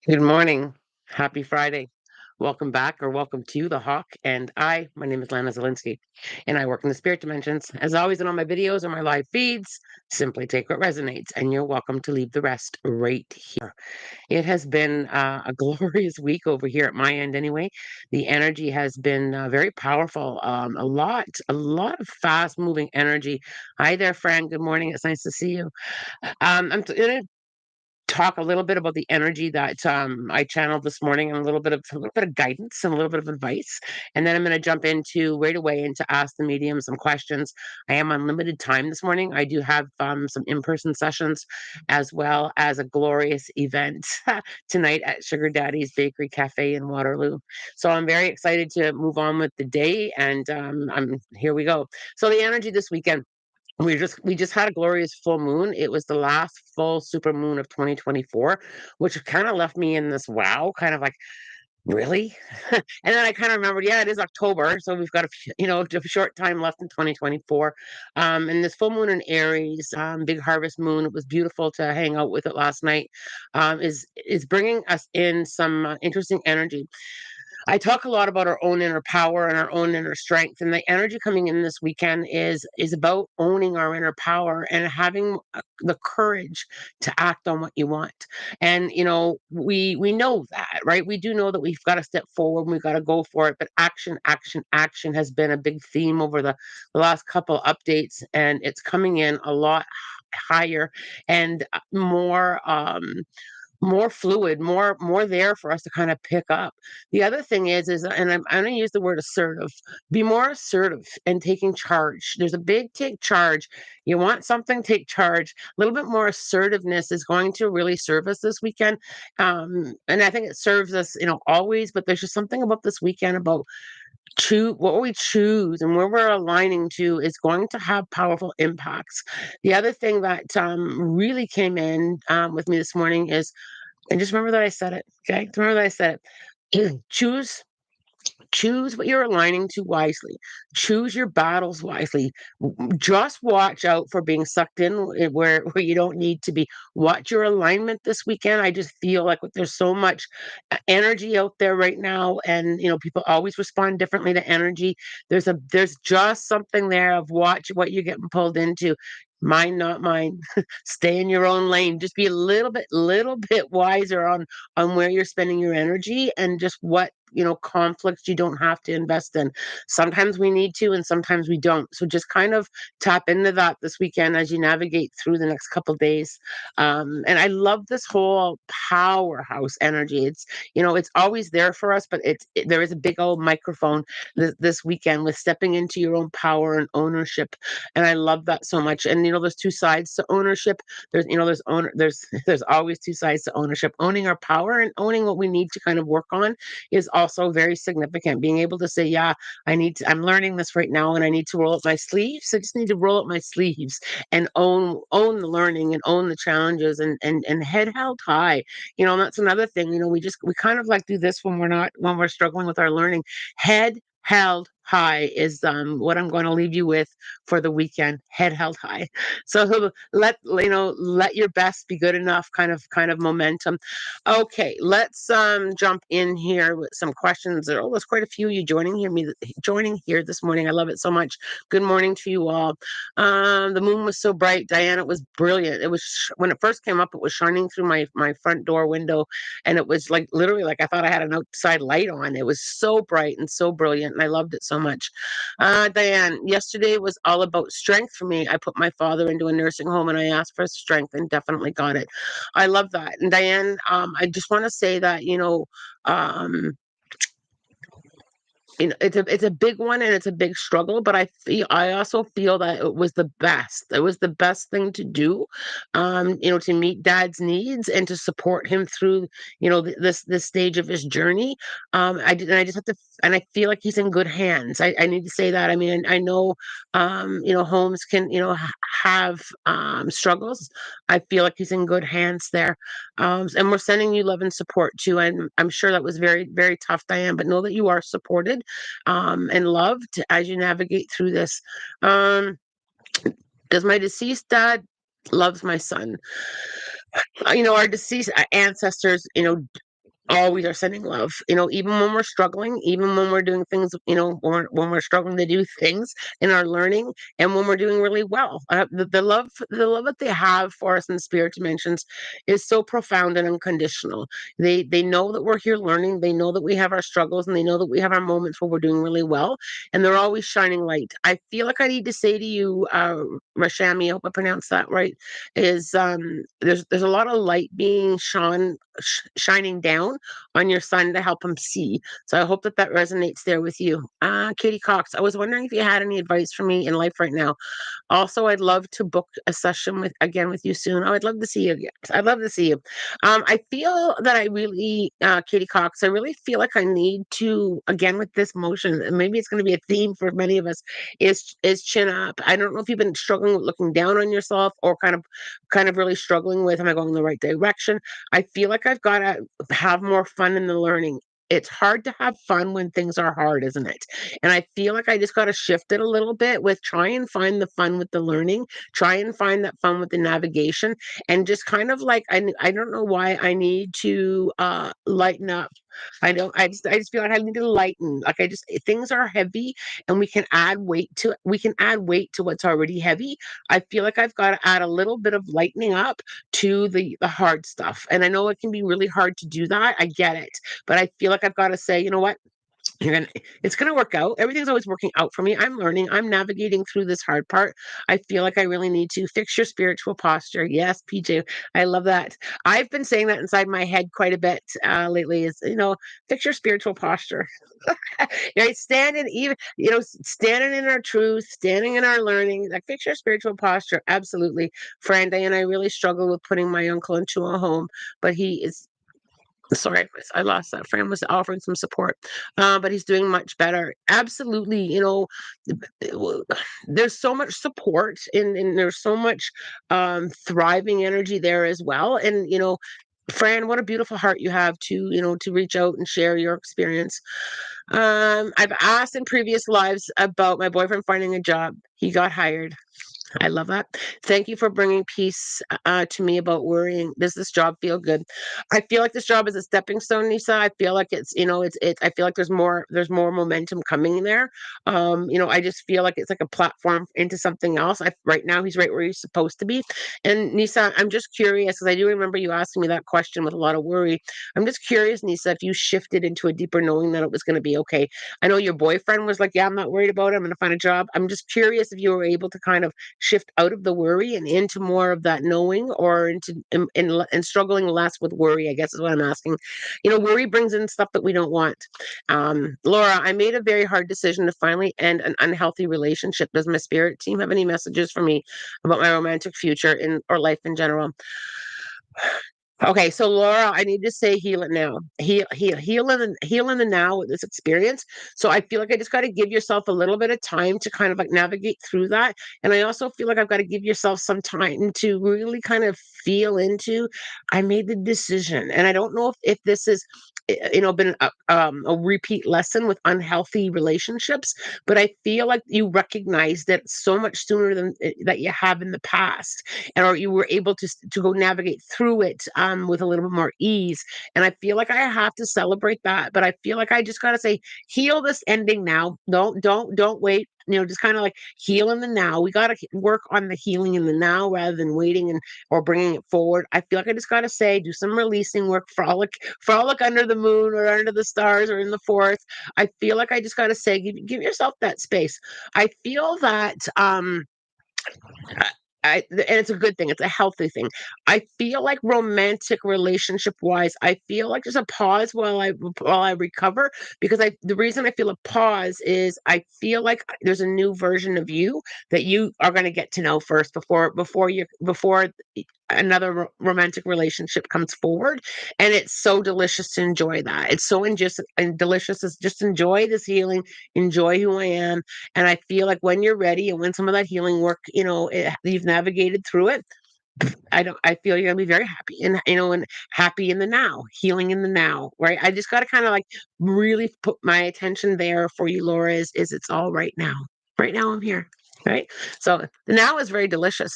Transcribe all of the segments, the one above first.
Good morning. Happy Friday. Welcome back or welcome to The Hawk. And my name is Lana Zelinsky, and I work in the spirit dimensions. As always, in all my videos or my live feeds, simply take what resonates, and you're welcome to leave the rest right here. It has been a glorious week over here at my end, anyway. The energy has been very powerful. A lot of fast moving energy. Hi there, friend. Good morning. It's nice to see you. I'm talk a little bit about the energy that I channeled this morning, and a little bit of guidance and a little bit of advice, and then I'm going to jump into right away into ask the medium some questions. I am on limited time this morning. I do have some in-person sessions as well as a glorious event tonight at Sugar Daddy's Bakery Cafe in Waterloo. So I'm very excited to move on with the day, and I'm here we go. So the energy this weekend. We just had a glorious full moon. It was the last full super moon of 2024, which kind of left me in this wow, kind of like, really? And then I kind of remembered, yeah, it is October, so we've got a short time left in 2024. And this full moon in Aries, big harvest moon. It was beautiful to hang out with it last night. Is bringing us in some interesting energy. I talk a lot about our own inner power and our own inner strength, and the energy coming in this weekend is about owning our inner power and having the courage to act on what you want. And we know that, right? We do know that we've got to step forward and we've got to go for it. But action, action, action has been a big theme over the last couple updates, and it's coming in a lot higher and more fluid, more there for us to kind of pick up. The other thing is, and I'm going to use the word assertive. Be more assertive and taking charge. There's a big take charge. You want something, take charge. A little bit more assertiveness is going to really serve us this weekend, and I think it serves us, always. But there's just something about this weekend about choose what we choose and where we're aligning to is going to have powerful impacts. The other thing that really came in with me this morning is, and just remember that I said it. Okay, remember that I said it. Choose what you're aligning to wisely. Choose your battles wisely. Just watch out for being sucked in where you don't need to be. Watch your alignment this weekend. I just feel like there's so much energy out there right now, and people always respond differently to energy. There's just something there of watch what you're getting pulled into. Mine, not mine. Stay in your own lane. Just be a little bit wiser on where you're spending your energy and just what conflicts you don't have to invest in. Sometimes we need to and sometimes we don't, so just kind of tap into that this weekend as you navigate through the next couple days. And I love this whole powerhouse energy. It's always there for us, but there is a big old microphone this weekend with stepping into your own power and ownership, and I love that so much. And there's two sides to ownership. There's always two sides to ownership. Owning our power and owning what we need to kind of work on is also very significant. Being able to say, yeah, I'm learning this right now and I need to roll up my sleeves. I just need to roll up my sleeves and own the learning and own the challenges, and head held high. And that's another thing. We kind of like do this when we're struggling with our learning. Head held high is what I'm going to leave you with for the weekend. Head held high. So let your best be good enough, kind of momentum. Okay, let's jump in here with some questions. There's quite a few of you joining here this morning. I love it so much. Good morning to you all. The moon was so bright, Diana. It was brilliant. It was when it first came up, it was shining through my front door window, and it was like literally like I thought I had an outside light on. It was so bright and so brilliant, and I loved it so much. Diane, yesterday was all about strength for me. I put my father into a nursing home, and I asked for strength, and definitely got it. I love that. And Diane, I just want to say that, um, it's a big one and it's a big struggle, but I also feel that it was the best. It was the best thing to do, to meet Dad's needs and to support him through, this stage of his journey. I just have to, and I feel like he's in good hands. I need to say that. I mean, I know, homes can, have struggles. I feel like he's in good hands there, and we're sending you love and support too. And I'm sure that was very, very tough, Diane, but know that you are supported, and loved as you navigate through this. Um, does my deceased dad loves my son? Our deceased ancestors, always are sending love. Even when we're struggling, even when we're doing things, when we're struggling to do things in our learning, and when we're doing really well. The love that they have for us in the spirit dimensions is so profound and unconditional. They know that we're here learning. They know that we have our struggles, and they know that we have our moments where we're doing really well, and they're always shining light. I feel like I need to say to you, Rashami, I hope I pronounced that right, is there's a lot of light being shining down on your son to help him see. So I hope that that resonates there with you. Katie Cox, I was wondering if you had any advice for me in life right now. Also, I'd love to book a session with you soon. Oh, I'd love to see you again. I'd love to see you. I feel that I really, Katie Cox, I really feel like I need to, again, with this motion, and maybe it's going to be a theme for many of us, is chin up. I don't know if you've been struggling with looking down on yourself, or kind of really struggling with, am I going in the right direction? I feel like I've got to have more fun in the learning. It's hard to have fun when things are hard, isn't it? And I feel like I just got to shift it a little bit with try and find the fun with the learning, try and find that fun with the navigation, and just kind of like, I don't know why I need to lighten up. I just feel like I need to lighten. Like, things are heavy, and we can add weight to what's already heavy. I feel like I've got to add a little bit of lightening up to the hard stuff. And I know it can be really hard to do that. I get it. But I feel like I've got to say, you know what? You're gonna It's gonna work out. Everything's always working out for me. I'm learning. I'm navigating through this hard part. I feel like I really need to fix your spiritual posture. Yes, PJ, I love that. I've been saying that inside my head quite a bit lately. Is fix your spiritual posture. Right, standing even standing in our truth, standing in our learning. Like, fix your spiritual posture. Absolutely, friend. And I really struggle with putting my uncle into a home, but he is sorry, I lost that friend, was offering some support, but he's doing much better. Absolutely, there's so much support, and there's so much thriving energy there as well. And Fran, what a beautiful heart you have to reach out and share your experience. I've asked in previous lives about my boyfriend finding a job. He got hired. I love that. Thank you for bringing peace to me about worrying. Does this job feel good? I feel like this job is a stepping stone, Nisa. I feel like it's. I feel like there's more momentum coming there. I just feel like it's like a platform into something else. Right now he's right where he's supposed to be. And Nisa, I'm just curious because I do remember you asking me that question with a lot of worry. I'm just curious, Nisa, if you shifted into a deeper knowing that it was going to be okay. I know your boyfriend was like, "Yeah, I'm not worried about it. I'm going to find a job." I'm just curious if you were able to kind of shift out of the worry and into more of that knowing, or into and struggling less with worry, I guess is what I'm asking. Worry brings in stuff that we don't want. Laura, I made a very hard decision to finally end an unhealthy relationship. Does my spirit team have any messages for me about my romantic future or life in general? Okay, so Laura, I need to say heal it now. Heal in the now with this experience. So I feel like I just got to give yourself a little bit of time to kind of like navigate through that. And I also feel like I've got to give yourself some time to really kind of feel into, I made the decision. And I don't know if this is been a repeat lesson with unhealthy relationships, but I feel like you recognize that so much sooner than that you have in the past, and or you were able to go navigate through it with a little bit more ease. And I feel like I have to celebrate that. But I feel like I just gotta say, heal this ending now. Don't wait. Just kind of like heal in the now. We gotta work on the healing in the now rather than waiting and or bringing it forward. I feel like I just gotta say, do some releasing work. Frolic under the moon or under the stars or in the forest. I feel like I just gotta say, give yourself that space. I feel that I, and it's a good thing. It's a healthy thing. I feel like romantic relationship wise, I feel like there's a pause while I recover, because the reason I feel a pause is I feel like there's a new version of you that you are going to get to know first before another romantic relationship comes forward. And it's so delicious to enjoy that. It's so and delicious to just enjoy this healing, enjoy who I am. And I feel like when you're ready and when some of that healing work, you've navigated through it, I feel you're gonna be very happy, and happy in the now, healing in the now, right? I just gotta kind of like really put my attention there for you, Laura, is it's all right now. Right now I'm here. Right. So the now is very delicious.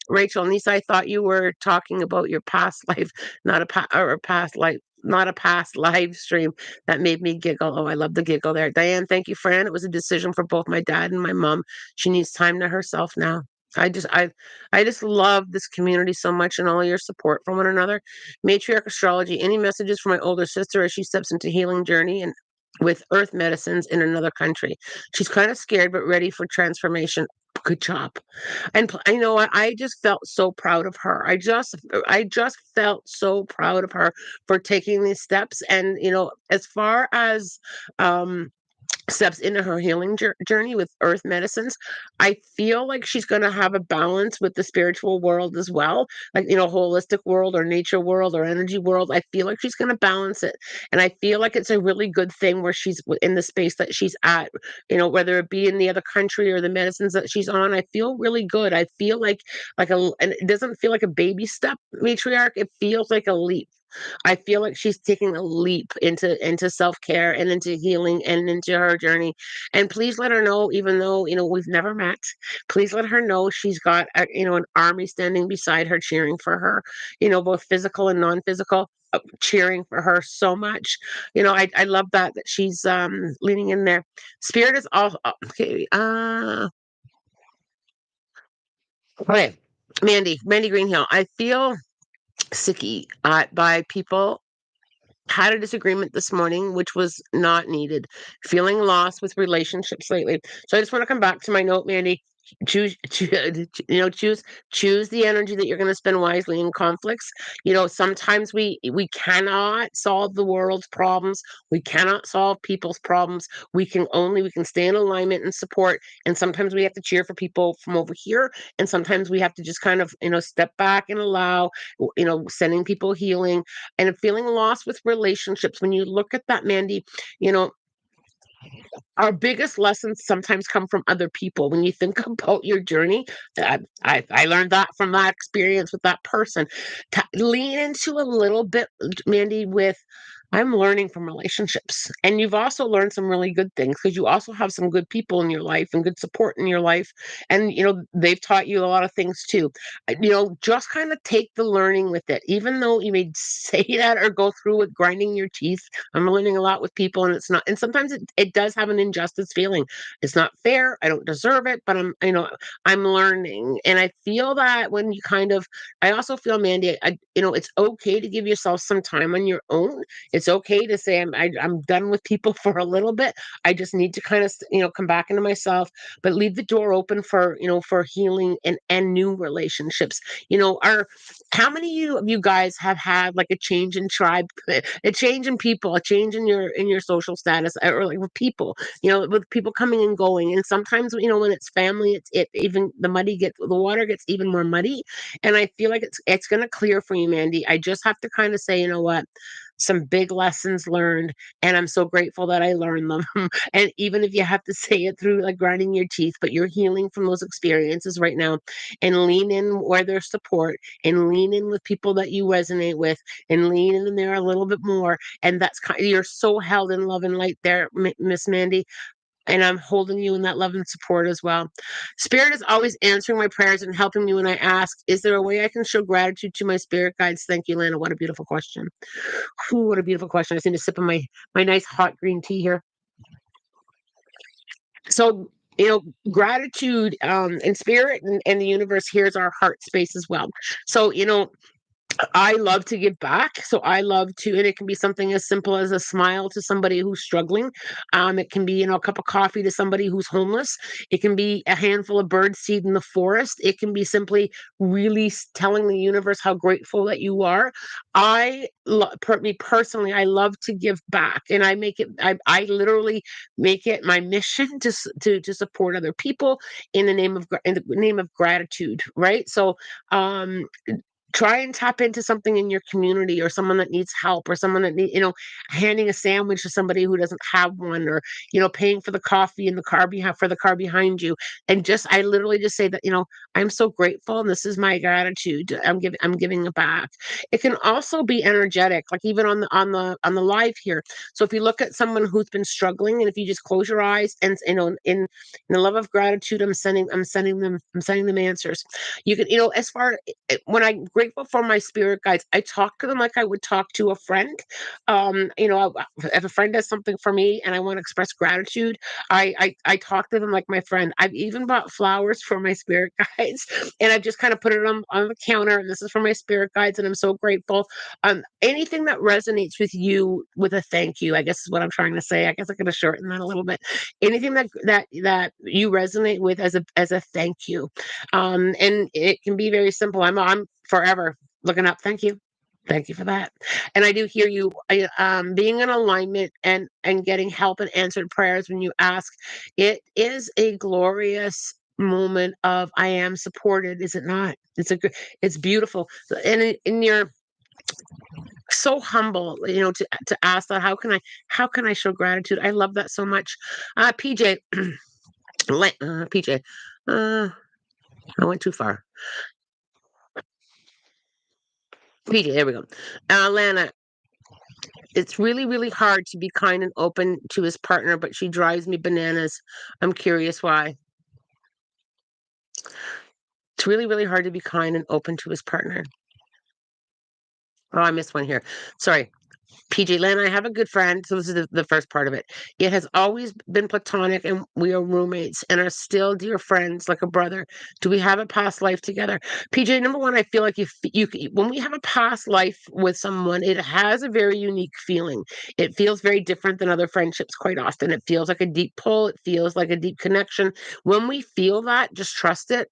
Rachel, Nisa, I thought you were talking about your past life, not a or a past life, not a past live stream. That made me giggle. Oh, I love the giggle there. Diane, thank you, Fran. It was a decision for both my dad and my mom. She needs time to herself now. I just I just love this community so much and all your support for one another. Matriarch astrology, any messages for my older sister as she steps into healing journey and with earth medicines in another country. She's kind of scared but ready for transformation. Good job. And you know what? I just felt so proud of her. I just felt so proud of her for taking these steps. And as far as um steps into her healing journey with earth medicines, I feel like she's going to have a balance with the spiritual world as well, like holistic world or nature world or energy world. I feel like she's going to balance it, and I feel like it's a really good thing where she's in the space that she's at, whether it be in the other country or the medicines that she's on. I feel really good. I feel like and it doesn't feel like a baby step, matriarch. It feels like a leap. I feel like she's taking a leap into self-care and into healing and into her journey. And please let her know, even though, we've never met, please let her know she's got an army standing beside her cheering for her, both physical and non-physical. Cheering for her so much. I love that she's leaning in there. Spirit is all okay. Okay. Mandy Greenhill. I feel sicky by people had a disagreement this morning, which was not needed. Feeling lost with relationships lately. So I just want to come back to my note, Mandy. Choose the energy that you're going to spend wisely in conflicts. Sometimes we cannot solve the world's problems. We cannot solve people's problems. We can stay in alignment and support. And sometimes we have to cheer for people from over here. And sometimes we have to just kind of step back and allow sending people healing and feeling lost with relationships. When you look at that, Mandy, you know, our biggest lessons sometimes come from other people. When you think about your journey, I learned that from that experience with that person. Lean into a little bit, Mandy, with I'm learning from relationships. And you've also learned some really good things because you also have some good people in your life and good support in your life. And, they've taught you a lot of things too. Just kind of take the learning with it. Even though you may say that or go through with grinding your teeth, I'm learning a lot with people, and it's not, and sometimes it does have an injustice feeling. It's not fair. I don't deserve it, but I'm learning. And I feel that when you I also feel, Mandy, it's okay to give yourself some time on your own. It's okay to say, I'm done with people for a little bit. I just need to kind of, come back into myself, but leave the door open for healing and new relationships. How many of you guys have had like a change in tribe, a change in people, a change in your social status, or like with people, with people coming and going. And sometimes, when it's family, it even the water gets even more muddy. And I feel like it's gonna clear for you, Mandy. I just have to kind of say, you know what? Some big lessons learned, and I'm so grateful that I learned them. And even if you have to say it through like grinding your teeth, but you're healing from those experiences right now, and lean in where there's support, and lean in with people that you resonate with, and lean in there a little bit more. And you're so held in love and light there, Miss Mandy. And I'm holding you in that love and support as well. Spirit is always answering my prayers and helping me when I ask, is there a way I can show gratitude to my spirit guides? Thank you, Lana. What a beautiful question. Ooh, what a beautiful question. I just need to sip of my nice hot green tea here. So, gratitude and spirit and the universe hears our heart space as well. So, I love to give back. So I love to, and it can be something as simple as a smile to somebody who's struggling. It can be, a cup of coffee to somebody who's homeless. It can be a handful of bird seed in the forest. It can be simply really telling the universe how grateful that you are. Me personally, I love to give back, and I literally make it my mission to support other people in the name of gratitude. Right. So, um, try and tap into something in your community, or someone that needs help, or someone that handing a sandwich to somebody who doesn't have one, or paying for the coffee in the car behind for the car behind you. And just I literally just say that, I'm so grateful, and this is my gratitude. I'm giving it back. It can also be energetic, like even on the live here. So if you look at someone who's been struggling, and if you just close your eyes, and in the love of gratitude, I'm sending them answers. You can, as far when I'm grateful for my spirit guides, I talk to them like I would talk to a friend. If a friend does something for me and I want to express gratitude, I talk to them like my friend. I've even bought flowers for my spirit guides, and I've just kind of put it on the counter. And this is for my spirit guides, and I'm so grateful. Anything that resonates with you with a thank you, I guess is what I'm trying to say. I guess I could have shortened that a little bit. Anything that you resonate with as a thank you, and it can be very simple. I'm forever looking up. Thank you. Thank you for that. And I do hear you. Being in alignment and getting help and answered prayers when you ask, it is a glorious moment of I am supported, is it not? It's beautiful. And you're so humble, to ask that. How can I show gratitude? I love that so much. PJ, PJ, uh, I went too far. PJ, there we go. Lana, it's really, really hard to be kind and open to his partner, but she drives me bananas. I'm curious why. It's really, really hard to be kind and open to his partner. Oh, I missed one here. Sorry. PJ, Lynn, I have a good friend. So this is the first part of it. It has always been platonic, and we are roommates and are still dear friends, like a brother. Do we have a past life together? PJ, number one, I feel like when we have a past life with someone, it has a very unique feeling. It feels very different than other friendships quite often. It feels like a deep pull. It feels like a deep connection. When we feel that, just trust it.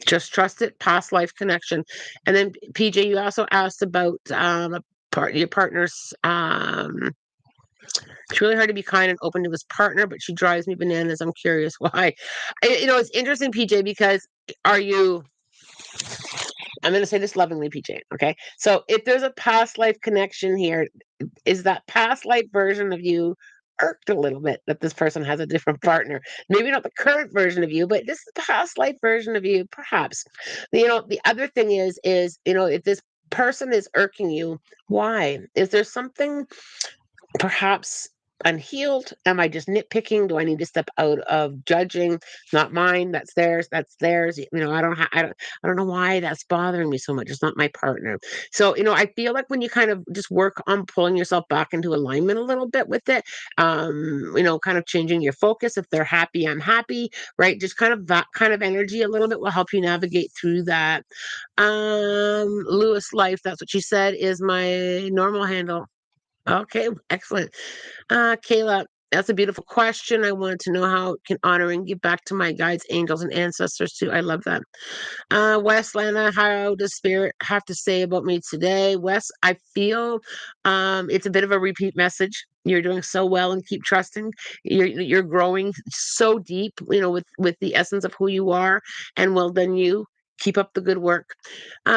Just trust it, past life connection. And then PJ, you also asked about your partner's. It's really hard to be kind and open to his partner, but she drives me bananas. I'm curious why. It's interesting, PJ, because are you? I'm going to say this lovingly, PJ. Okay, so if there's a past life connection here, is that past life version of you irked a little bit that this person has a different partner? Maybe not the current version of you, but this is the past life version of you, perhaps. The other thing is if this person is irking you, why? Is there something perhaps unhealed? Am I just nitpicking? Do I need to step out of judging? Not mine, that's theirs, that's theirs. I don't know why that's bothering me so much. It's not my partner. So, I feel like when you kind of just work on pulling yourself back into alignment a little bit with it, kind of changing your focus. If they're happy, I'm happy, right? Just kind of that kind of energy a little bit will help you navigate through that. Lewis Life, that's what she said, is my normal handle. Okay, excellent. Kayla, that's a beautiful question. I wanted to know how it can honor and give back to my guides, angels, and ancestors too. I love that. Wes, Lana, how does Spirit have to say about me today? Wes, I feel it's a bit of a repeat message. You're doing so well, and keep trusting. You're growing so deep, with the essence of who you are, and well done you. Keep up the good work. Okay,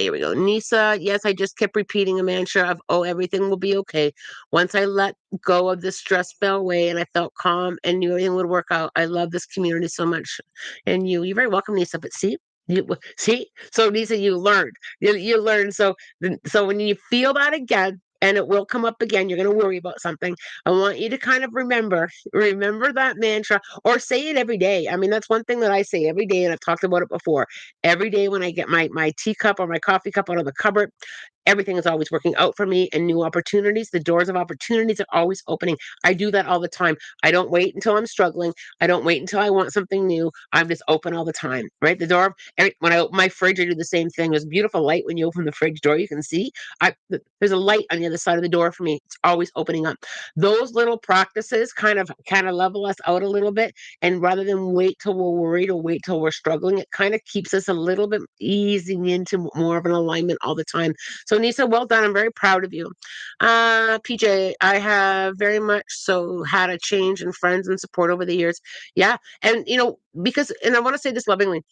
here we go. Nisa, yes, I just kept repeating a mantra of, oh, everything will be okay. Once I let go of this stress fell away and I felt calm and knew everything would work out. I love this community so much. And you're very welcome, Nisa. But see, so Nisa, you learned. You learned. So when you feel that again, and it will come up again, you're going to worry about something. I want you to kind of remember that mantra, or say it every day. I mean, that's one thing that I say every day, and I've talked about it before. Every day when I get my teacup or my coffee cup out of the cupboard, everything is always working out for me, and new opportunities. The doors of opportunities are always opening. I do that all the time. I don't wait until I'm struggling. I don't wait until I want something new. I'm just open all the time, right? When I open my fridge, I do the same thing. There's a beautiful light when you open the fridge door. You can see there's a light on the other side of the door for me. It's always opening up. Those little practices kind of level us out a little bit. And rather than wait till we're worried or wait till we're struggling, it kind of keeps us a little bit easing into more of an alignment all the time. So Nisa, well done. I'm very proud of you. PJ, I have very much so had a change in friends and support over the years. Yeah. And because, and I want to say this lovingly,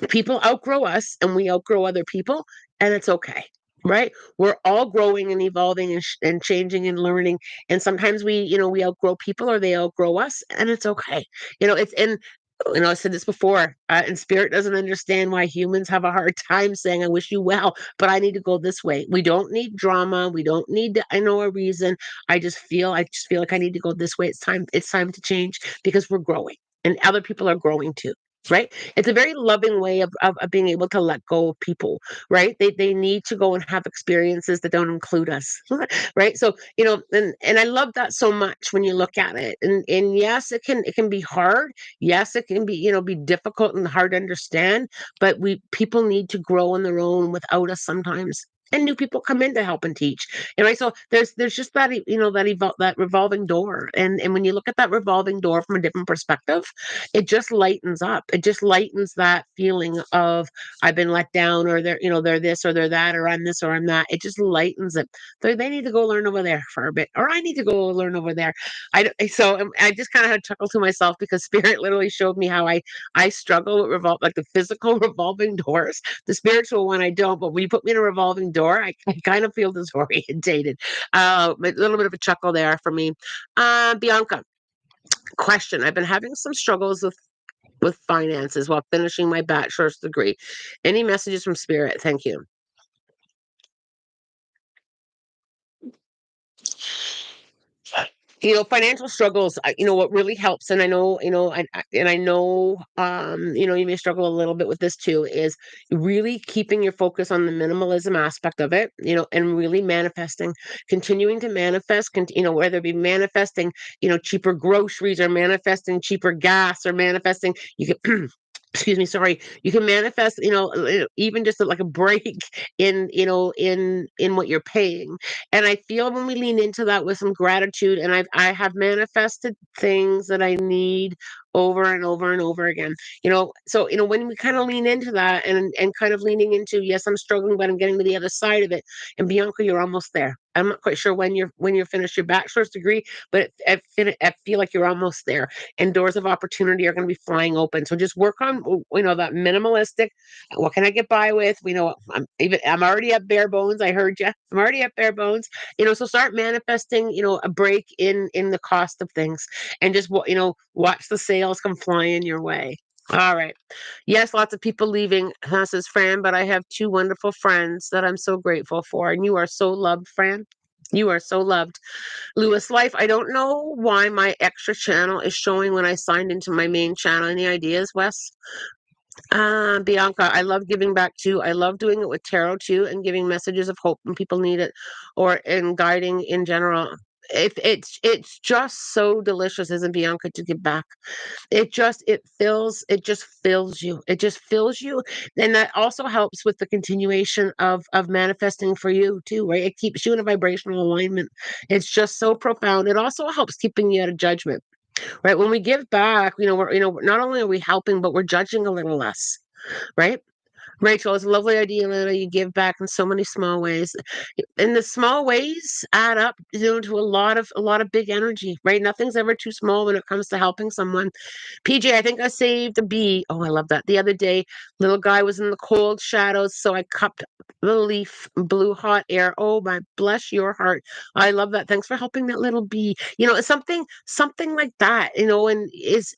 People outgrow us and we outgrow other people, and it's okay. Right, we're all growing and evolving and changing and learning, and sometimes we outgrow people or they outgrow us, and it's okay. It's and I said this before, and spirit doesn't understand why humans have a hard time saying I wish you well, but I need to go this way. We don't need drama, we don't need I know a reason. I just feel like I need to go this way. It's time to change, because we're growing and other people are growing too. Right, it's a very loving way of being able to let go of people. Right, they need to go and have experiences that don't include us. Right, so and I love that so much when you look at it, and yes, it can be hard. Yes, it can be be difficult and hard to understand, but we people need to grow on their own without us sometimes, and new people come in to help and teach. And right, so there's just that that revolving door, and when you look at that revolving door from a different perspective, it just lightens up. It just lightens that feeling of I've been let down, or they're this or they're that, or I'm this or I'm that. It just lightens it. They need to go learn over there for a bit, or I need to go learn over there. I just kind of had to chuckle to myself, because spirit literally showed me how I struggle with like the physical revolving doors. The spiritual one I don't, but when you put me in a revolving door, I kind of feel disorientated. A little bit of a chuckle there for me. Bianca, question: I've been having some struggles with finances while finishing my bachelor's degree. Any messages from spirit? Thank you. Financial struggles, what really helps, and I know, and I know, you may struggle a little bit with this too, is really keeping your focus on the minimalism aspect of it, and really manifesting, continuing to manifest, whether it be manifesting, cheaper groceries, or manifesting cheaper gas, or manifesting, you can excuse me, sorry, you can manifest, even just like a break in what you're paying. And I feel when we lean into that with some gratitude, and I have manifested things that I need over and over and over again. So when we kind of lean into that, and kind of leaning into, yes, I'm struggling, but I'm getting to the other side of it. And Bianca, you're almost there. I'm not quite sure when you're finished your bachelor's degree, but I feel like you're almost there, and doors of opportunity are going to be flying open. So just work on that minimalistic. What can I get by with? I'm already at bare bones. I heard you. I'm already at bare bones. So start manifesting. A break in the cost of things, and just watch the sales come flying your way. All right. Yes, lots of people leaving, says Fran, but I have two wonderful friends that I'm so grateful for. And you are so loved, Fran. You are so loved. Lewis Life, I don't know why my extra channel is showing when I signed into my main channel. Any ideas, Wes? Bianca, I love giving back too. I love doing it with tarot too, and giving messages of hope when people need it, or in guiding in general. If it's just so delicious, isn't Bianca, to give back? It just fills you. It just fills you. And that also helps with the continuation of manifesting for you too, right? It keeps you in a vibrational alignment. It's just so profound. It also helps keeping you out of judgment. Right, when we give back, not only are we helping, but we're judging a little less. Right, Rachel, it's a lovely idea, Lena. You give back in so many small ways, and the small ways add up, to a lot of big energy. Right, nothing's ever too small when it comes to helping someone. PJ, I think I saved a bee. Oh, I love that. The other day, little guy was in the cold shadows, so I cupped the leaf, blew hot air. Oh my, bless your heart. I love that. Thanks for helping that little bee. It's something like that. And is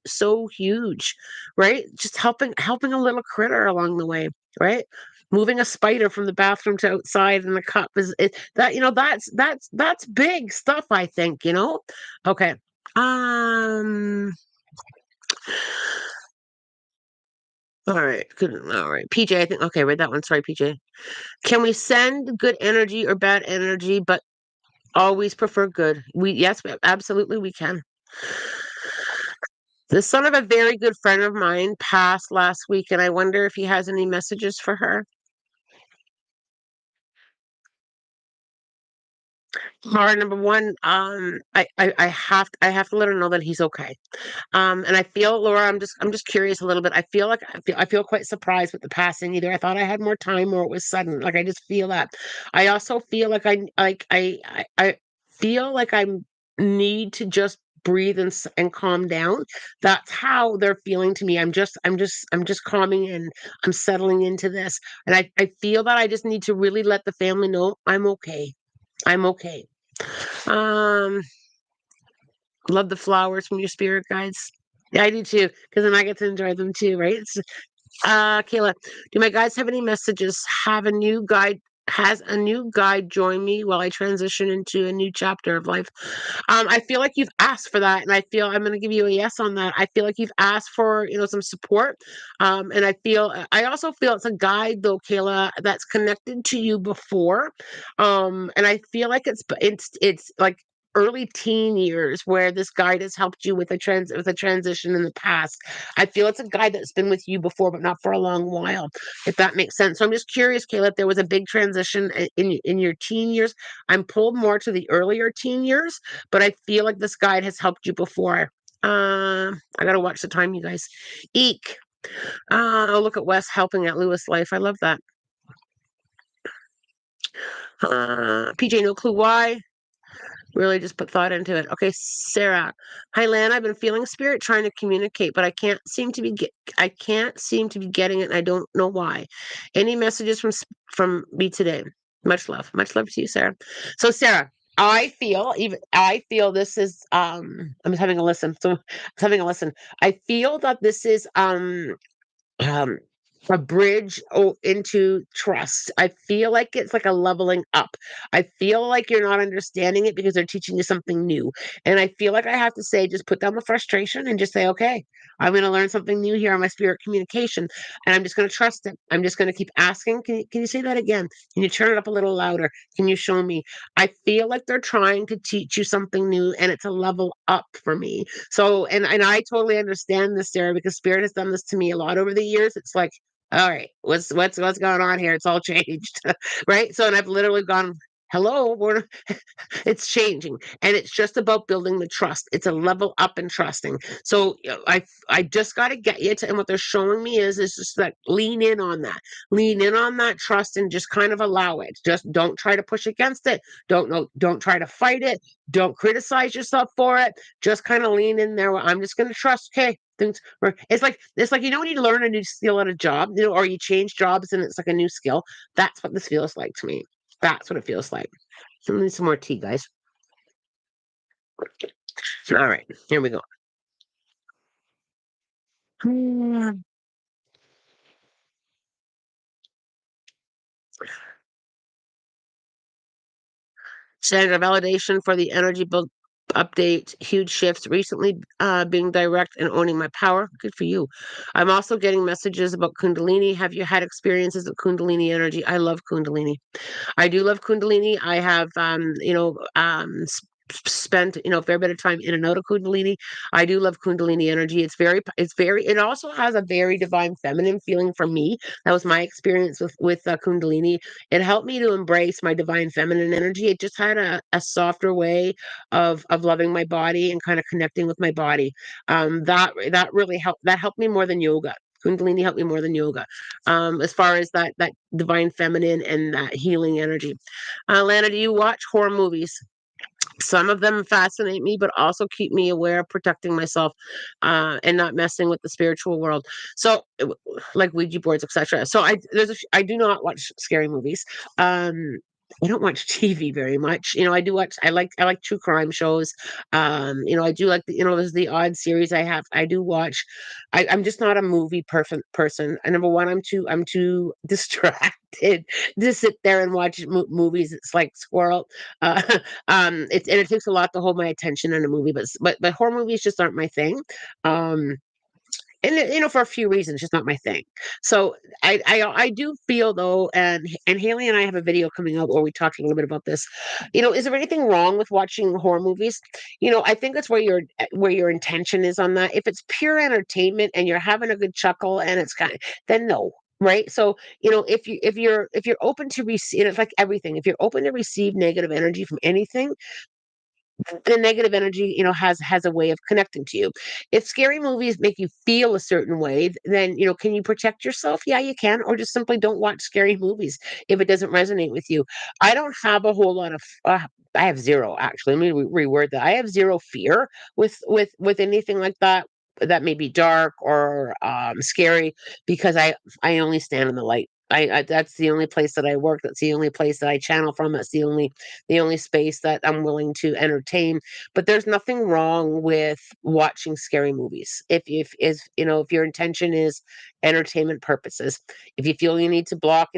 so huge, right? Just helping a little critter along the way, right? Moving a spider from the bathroom to outside in a cup is that that's big stuff. I think. Okay. Um. All right. Good. All right. PJ, I think. Okay, read that one. Sorry, PJ. Can we send good energy or bad energy, but always prefer good? Yes, absolutely we can. The son of a very good friend of mine passed last week, and I wonder if he has any messages for her. Laura, number one, I have to let her know that he's okay. And I feel, Laura, I'm just curious a little bit. I feel quite surprised with the passing. Either I thought I had more time, or it was sudden. Like I just feel that. I also feel like I feel like I need to just breathe and calm down. That's how they're feeling to me. I'm just calming and I'm settling into this. And I feel that I just need to really let the family know I'm okay. I'm okay. Um, love the flowers from your spirit guides. Yeah, I do too, because then I get to enjoy them too, right? Kayla, do my guides have any messages? Has a new guide join me while I transition into a new chapter of life? I feel like you've asked for that, and I feel I'm going to give you a yes on that. I feel like you've asked for, some support. And I also feel it's a guide though, Kayla, that's connected to you before. And I feel like it's like early teen years where this guide has helped you with a transition in the past. I feel it's a guide that's been with you before, but not for a long while, if that makes sense. So I'm just curious, Caleb, there was a big transition in your teen years. I'm pulled more to the earlier teen years, but I feel like this guide has helped you before. I gotta watch the time, you guys. Eek. Oh, look at Wes helping at Lewis' life. I love that. PJ, no clue why. Really just put thought into it. Okay, Sarah. Hi, Lan. I've been feeling spirit trying to communicate, but I can't seem to be getting it, and I don't know why. Any messages from me today? Much love. Much love to you, Sarah. So, Sarah, I feel this is I'm just having a listen. So I'm having a listen. I feel that this is um a bridge into trust. I feel like it's like a leveling up. I feel like you're not understanding it because they're teaching you something new. And I feel like I have to say, just put down the frustration and just say, okay, I'm going to learn something new here on my spirit communication. And I'm just going to trust it. I'm just going to keep asking. Can you say that again? Can you turn it up a little louder? Can you show me? I feel like they're trying to teach you something new and it's a level up for me. So, and I totally understand this, Sarah, because Spirit has done this to me a lot over the years. It's like, all right, what's going on here? It's all changed, right? So, and I've literally gone, hello, it's changing, and it's just about building the trust. It's a level up in trusting. So, I just got to get you to, and what they're showing me is just that lean in on that trust, and just kind of allow it. Just don't try to push against it. Don't try to fight it. Don't criticize yourself for it. Just kind of lean in there. I'm just going to trust. Okay, things. Or it's like when you learn a new skill at a job, or you change jobs and it's like a new skill. That's what this feels like to me. That's what it feels like. So I need some more tea, guys. All right, here we go. Standard validation for the energy book update. Huge shifts recently, being direct and owning my power. Good for you. I'm also getting messages about Kundalini. Have you had experiences of Kundalini energy? I love Kundalini. I do love Kundalini. I have, spent a fair bit of time in and out of Kundalini. I do love Kundalini energy. It also has a very divine feminine feeling for me. That was my experience with Kundalini. It helped me to embrace my divine feminine energy. It just had a softer way of loving my body and kind of connecting with my body. That really helped. That helped me more than yoga. Kundalini helped me more than yoga, as far as that divine feminine and that healing energy. Lana, do you watch horror movies? Some of them fascinate me, but also keep me aware of protecting myself, and not messing with the spiritual world. So, like Ouija boards, etc. So I do not watch scary movies. I don't watch TV very much. I do watch. I like true crime shows. I do like there's the odd series I have. I do watch. I'm just not a movie person. And number one, I'm too distracted to sit there and watch movies. It's like squirrel. Uh, it takes a lot to hold my attention in a movie, but horror movies just aren't my thing. Um, and for a few reasons, just not my thing. So I do feel though, and Haley and I have a video coming out where we talk a little bit about this. Is there anything wrong with watching horror movies? I think that's where your intention is on that. If it's pure entertainment and you're having a good chuckle and it's then no. Right. So, if you're open to receive, it's like everything. If you're open to receive negative energy from anything, the negative energy, has a way of connecting to you. If scary movies make you feel a certain way, then, can you protect yourself? Yeah, you can, or just simply don't watch scary movies if it doesn't resonate with you. I don't have a whole lot of I have zero actually. Let me reword that. I have zero fear with anything like that that may be dark or scary because I only stand in the light. I that's the only place that I work. That's the only place that I channel from. That's the only space that I'm willing to entertain. But there's nothing wrong with watching scary movies. If your intention is entertainment purposes, if you feel you need to block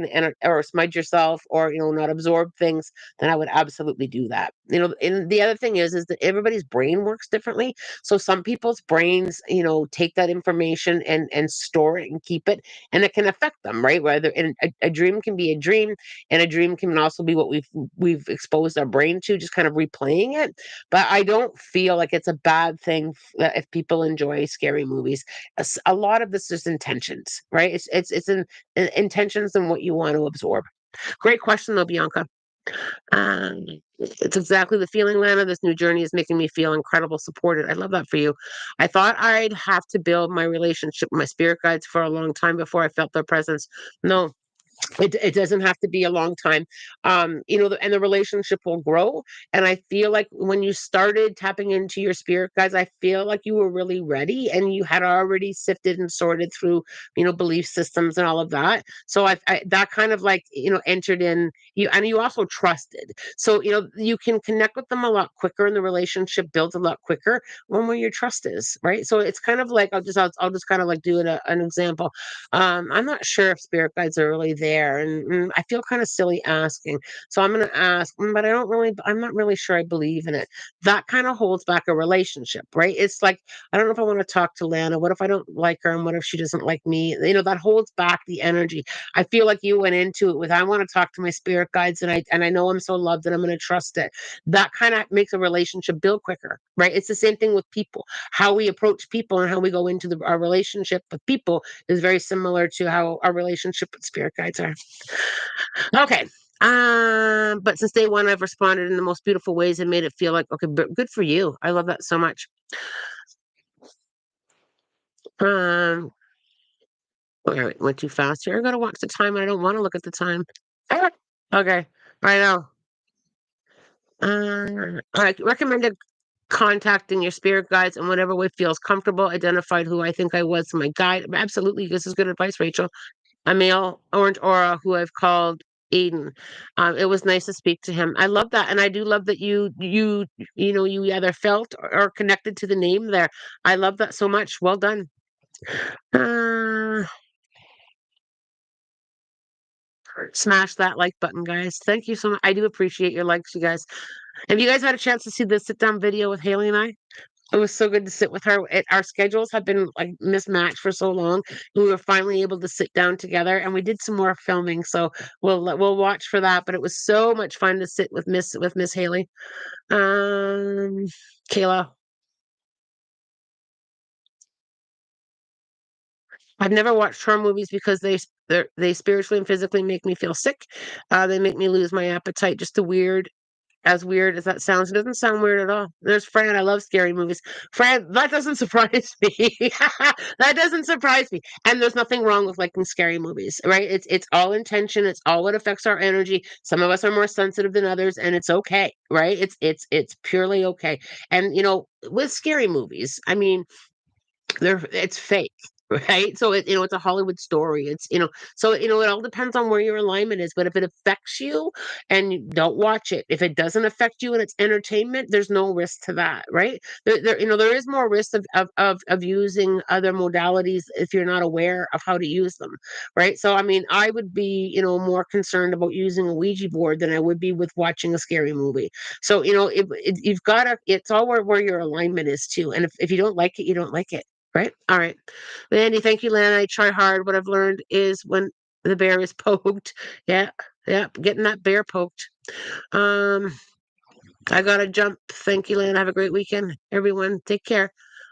or smudge yourself or not absorb things, then I would absolutely do that. And the other thing is that everybody's brain works differently. So some people's brains, take that information and store it and keep it, and it can affect them, right? Whether a dream can be a dream, and a dream can also be what we've exposed our brain to, just kind of replaying it. But I don't feel like it's a bad thing if people enjoy scary movies. A lot of this is intentions, right? It's intentions and what you want to absorb. Great question, though, Bianca. Um, it's exactly the feeling, Lana. This new journey is making me feel incredible, supported. I love that for you. I thought I'd have to build my relationship with my spirit guides for a long time before I felt their presence. No, it doesn't have to be a long time. And the relationship will grow. And I feel like when you started tapping into your spirit guides, I feel like you were really ready and you had already sifted and sorted through, belief systems and all of that. So that kind of like, entered in you, and you also trusted. So, you can connect with them a lot quicker, and the relationship builds a lot quicker when where your trust is, right? So it's kind of like I'll just kind of like do an example. I'm not sure if spirit guides are really there, and I feel kind of silly asking. So I'm going to ask, but I'm not really sure I believe in it. That kind of holds back a relationship, right? It's like, I don't know if I want to talk to Lana. What if I don't like her? And what if she doesn't like me? That holds back the energy. I feel like you went into it with, I want to talk to my spirit guides, and I know I'm so loved and I'm going to trust it. That kind of makes a relationship build quicker, right? It's the same thing with people. How we approach people and how we go into our relationship with people is very similar to how our relationship with spirit guides are. Okay. But since day one, I've responded in the most beautiful ways and made it feel like, okay, but good for you. I love that so much. Um, wait, went too fast here. I gotta watch the time. And I don't want to look at the time. Okay, I know. I recommended contacting your spirit guides in whatever way feels comfortable. Identified who I think I was, my guide. Absolutely, this is good advice, Rachel. A male orange aura who I've called Aiden. It was nice to speak to him. I love that, and I do love that you either felt or connected to the name there. I love that so much. Well done. Uh, Smash that like button, guys. Thank you so much. I do appreciate your likes, you guys. Have you guys had a chance to see the sit down video with Haley and I? It was so good to sit with her. Our schedules have been like mismatched for so long. We were finally able to sit down together, and we did some more filming. So we'll watch for that. But it was so much fun to sit with Miss Haley. Um, Kayla, I've never watched horror movies because they spiritually and physically make me feel sick. They make me lose my appetite. Just a weird as weird as that sounds, it doesn't sound weird at all. There's Fran. I love scary movies. Fran, that doesn't surprise me. That doesn't surprise me. And there's nothing wrong with liking scary movies, right? It's all intention. It's all what affects our energy. Some of us are more sensitive than others, and it's okay, right? It's purely okay. And with scary movies, I mean, it's fake, right? So it's a Hollywood story. So it all depends on where your alignment is. But if it affects you and you don't watch it, if it doesn't affect you and it's entertainment, there's no risk to that, right? There is more risk of using other modalities if you're not aware of how to use them, right? So I mean, I would be more concerned about using a Ouija board than I would be with watching a scary movie. So you've got to. It's all where your alignment is too. And if you don't like it, you don't like it. Right? All right. Andy, thank you, Lana. I try hard. What I've learned is when the bear is poked. Yeah, yeah, getting that bear poked. Um, I gotta jump. Thank you, Lana. Have a great weekend. Everyone, take care.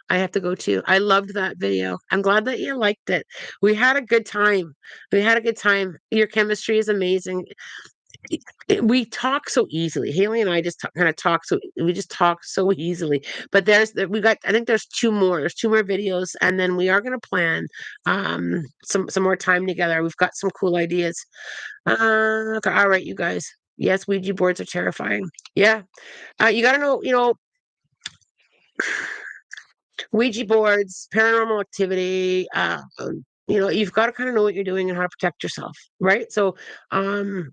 I have to go too. I loved that video. I'm glad that you liked it. We had a good time. We had a good time. Your chemistry is amazing. We talk so easily. Haley and I just kind of talk so we just talk so easily. But I think there's two more. There's two more videos, and then we are going to plan some more time together. We've got some cool ideas. Okay, all right, you guys. Yes, Ouija boards are terrifying. Yeah. You gotta know, Ouija boards, paranormal activity, you've got to kind of know what you're doing and how to protect yourself, right? So, um,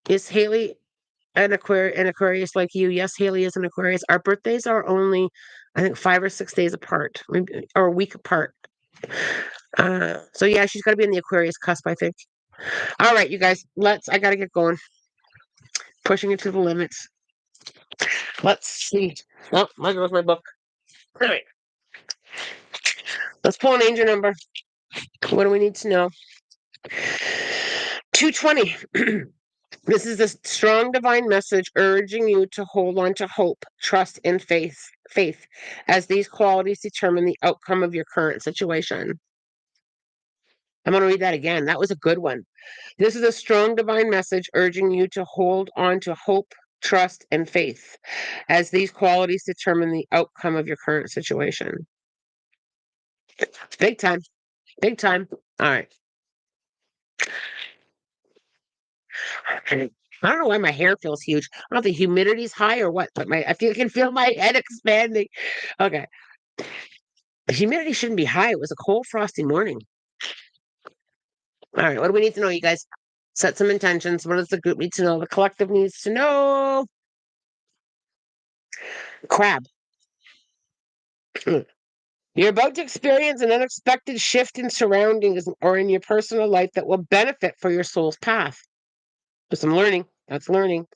is Haley an Aquarius like you? Yes, Haley is an Aquarius. Our birthdays are only, I think, 5 or 6 days apart, maybe, or a week apart. So yeah, she's got to be in the Aquarius cusp, I think. All right, you guys, I got to get going, pushing it to the limits. Let's see. Oh, there goes my book. All right, let's pull an angel number. What do we need to know? 220. This is a strong divine message urging you to hold on to hope, trust, and faith, as these qualities determine the outcome of your current situation. I'm going to read that again. That was a good one. This is a strong divine message urging you to hold on to hope, trust, and faith, as these qualities determine the outcome of your current situation. Big time. Big time. All right. I don't know why my hair feels huge. I don't know if the humidity's high or what, but I can feel my head expanding. Okay. The humidity shouldn't be high. It was a cold, frosty morning. All right. What do we need to know, you guys? Set some intentions. What does the group need to know? The collective needs to know. Crab. You're about to experience an unexpected shift in surroundings or in your personal life that will benefit for your soul's path. There's some learning. That's learning.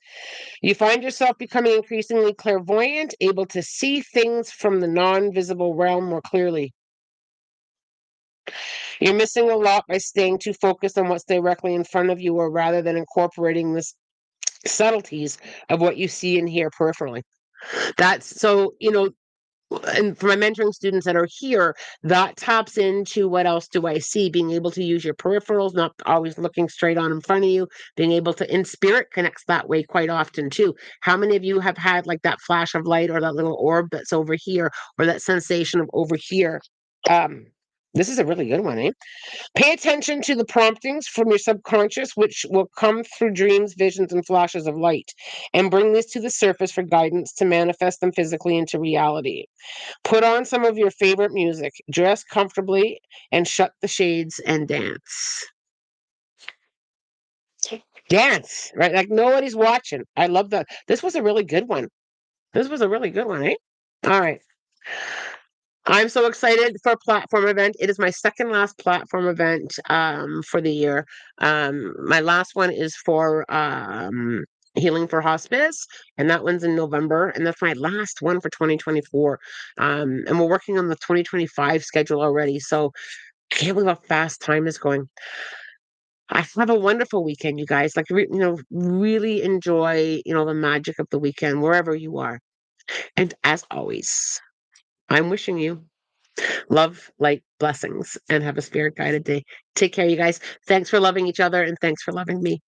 You find yourself becoming increasingly clairvoyant, able to see things from the non visible realm more clearly. You're missing a lot by staying too focused on what's directly in front of you, or rather than incorporating the subtleties of what you see and hear peripherally. That's so, and for my mentoring students that are here, that taps into what else do I see? Being able to use your peripherals, not always looking straight on in front of you, being able to, in spirit connects that way quite often too. How many of you have had like that flash of light or that little orb that's over here or that sensation of over here? Um, this is a really good one, eh? Pay attention to the promptings from your subconscious, which will come through dreams, visions, and flashes of light, and bring these to the surface for guidance to manifest them physically into reality. Put on some of your favorite music, dress comfortably, and shut the shades and dance. Dance, right? Like nobody's watching. I love that. This was a really good one. This was a really good one, eh? All right. I'm so excited for a platform event. It is my second last platform event for the year. My last one is for Healing for Hospice, and that one's in November, and that's my last one for 2024. And we're working on the 2025 schedule already, so I can't believe how fast time is going. I have a wonderful weekend, you guys. Like, really enjoy, the magic of the weekend wherever you are. And as always, I'm wishing you love, light, blessings, and have a spirit guided day. Take care, you guys. Thanks for loving each other and thanks for loving me.